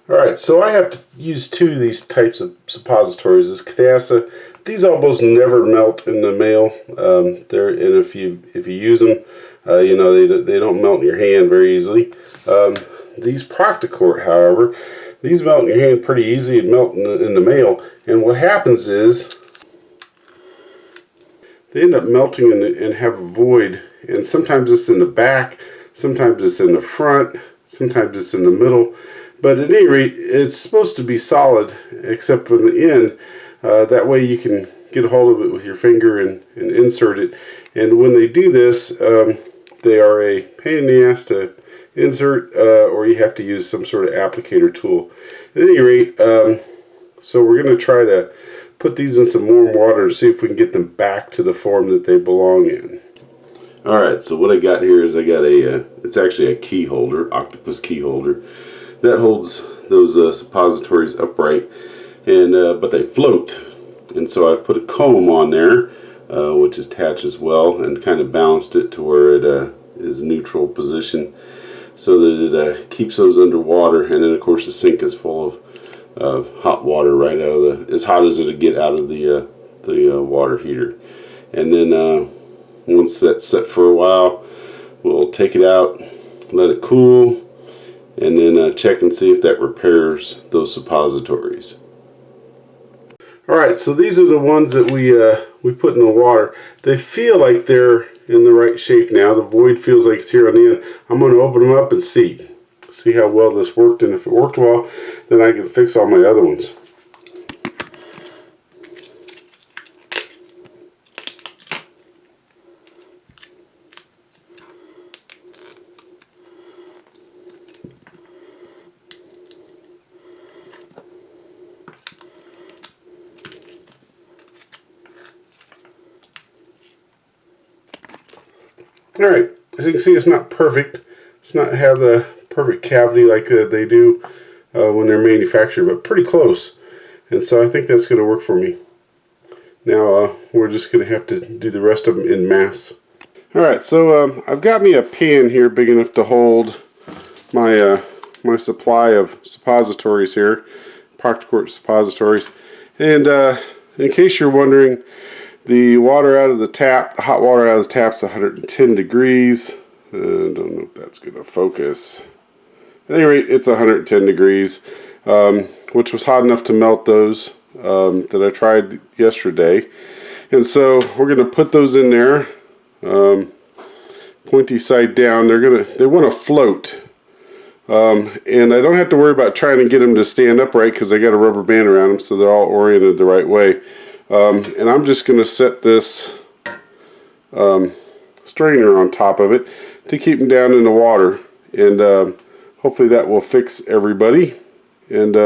Alright, so I have to use two of these types of suppositories. This Cadassa, these almost never melt in the mail. And if you use them, you know, they don't melt in your hand very easily. These Proctocort, however, these melt in your hand pretty easy and melt in the mail. And what happens is they end up melting and have a void. And sometimes it's in the back, sometimes it's in the front, sometimes it's in the middle. But at any rate, it's supposed to be solid, except for the end. That way you can get a hold of it with your finger and insert it. And when they do this, they are a pain in the ass to insert, or you have to use some sort of applicator tool. At any rate, so we're going to try to put these in some warm water and see if we can get them back to the form that they belong in. Alright, so what I got here is I got it's actually a key holder, octopus key holder. That holds those suppositories upright, and but they float, and so I've put a comb on there, which is attached as well, and kind of balanced it to where it is neutral position, so that it keeps those underwater. And then of course the sink is full of hot water right out of as hot as it'll get out of the water heater. And then once that's set for a while, we'll take it out, let it cool, and then check and see if that repairs those suppositories. Alright, so these are the ones that we put in the water. They feel like they're in the right shape now. The void feels like it's here on the end. I'm going to open them up and see how well this worked, and if it worked well, then I can fix all my other ones. Alright, as you can see, it's not perfect. It's not have the perfect cavity like they do when they're manufactured, but pretty close. And so I think that's going to work for me. Now we're just going to have to do the rest of them in mass. Alright, so I've got me a pan here big enough to hold my my supply of suppositories here, Proctocort suppositories. And in case you're wondering, the water out of the tap, the hot water out of the tap is 110 degrees. I don't know if that's going to focus. At any rate, it's 110 degrees, which was hot enough to melt those that I tried yesterday. And so we're going to put those in there, pointy side down. They want to float. And I don't have to worry about trying to get them to stand upright because I got a rubber band around them, so they're all oriented the right way. And I'm just going to set this strainer on top of it to keep them down in the water, and hopefully that will fix everybody, and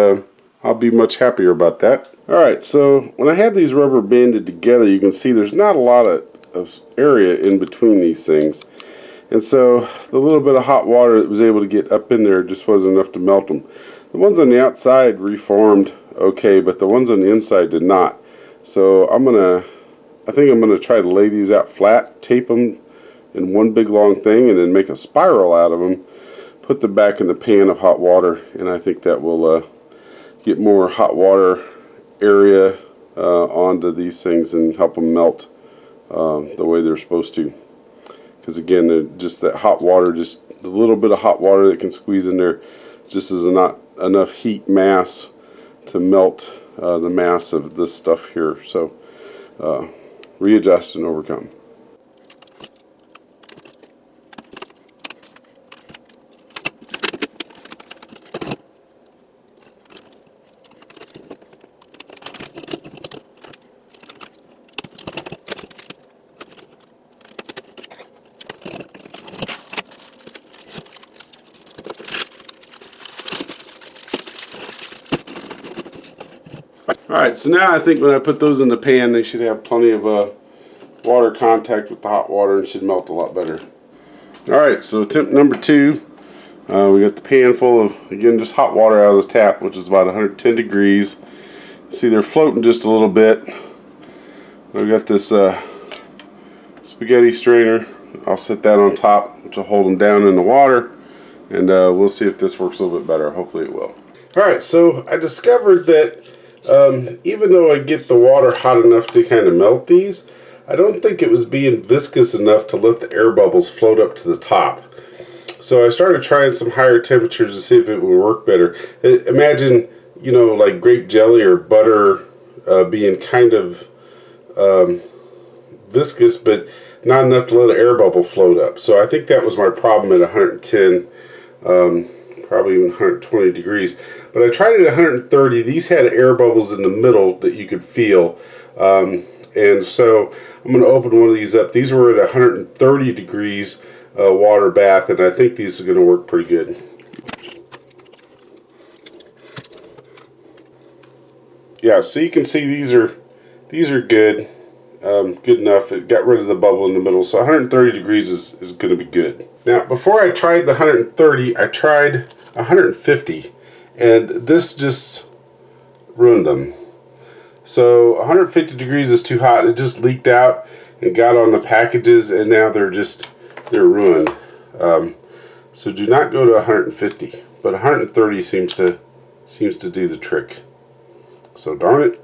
I'll be much happier about that. Alright, so when I have these rubber banded together, you can see there's not a lot of area in between these things, and so the little bit of hot water that was able to get up in there just wasn't enough to melt them. The ones on the outside reformed okay, but the ones on the inside did not. So I think I'm gonna try to lay these out flat, tape them in one big long thing, and then make a spiral out of them, put them back in the pan of hot water, and I think that will get more hot water area onto these things and help them melt the way they're supposed to. Because again, just that hot water, just a little bit of hot water that can squeeze in there, just is not enough heat mass to melt the mass of this stuff here. So readjust and overcome. Alright, so now I think when I put those in the pan, they should have plenty of water contact with the hot water and should melt a lot better. Alright, so attempt number 2. We got the pan full of, again, just hot water out of the tap, which is about 110 degrees. See, they're floating just a little bit. We got this spaghetti strainer. I'll set that on top, which will hold them down in the water. And we'll see if this works a little bit better. Hopefully it will. Alright, so I discovered that even though I get the water hot enough to kind of melt these, I don't think it was being viscous enough to let the air bubbles float up to the top. So I started trying some higher temperatures to see if it would work better. Imagine, you know, like grape jelly or butter being kind of viscous, but not enough to let an air bubble float up. So I think that was my problem at 110, probably even 120 degrees. But I tried it at 130. These had air bubbles in the middle that you could feel. And so I'm going to open one of these up. These were at 130 degrees water bath, and I think these are going to work pretty good. Yeah, so you can see these are good. Good enough. It got rid of the bubble in the middle, so 130 degrees is going to be good. Now, before I tried the 130, I tried 150, and this just ruined them. So 150 degrees is too hot. It just leaked out and got on the packages, and now they're ruined. So do not go to 150, but 130 seems to do the trick. So darn it.